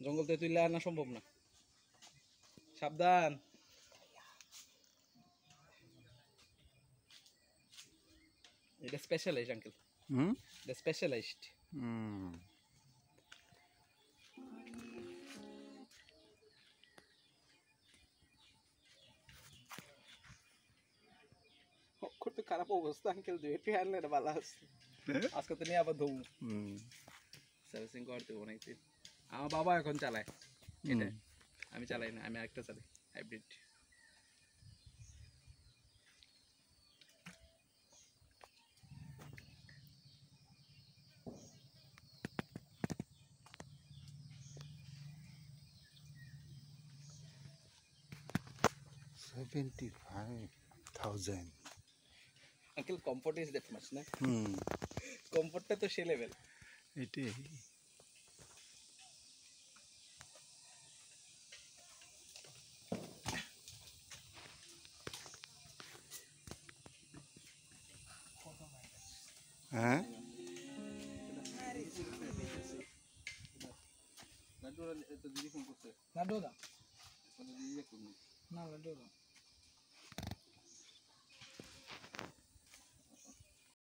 জঙ্গল থেকে তুইলে আনা সম্ভব না, সাবধান। এটা স্পেশালাইজড আঙ্কেল, এটা স্পেশালাইজড। করতে খারাপ অবস্থা আঙ্কেল, দুই একটু হ্যান্ডলে ভালো আছে। আজকে তো নিয়ে আবার ধরবো, সার্ভিসিং করতে অনেকদিন। আমার বাবা এখন চালায় এটা, আমি চালাই না, আমি আরেকটা চালাই hybrid. $75,000 uncle comfort is that much না? কমফোর্টটা তো সে লেভেল। এটাই হ্যাঁ লাড্ডু দিদি ফোন করছে, লাড্ডু দাও দিদি না, লাড্ডু দাও।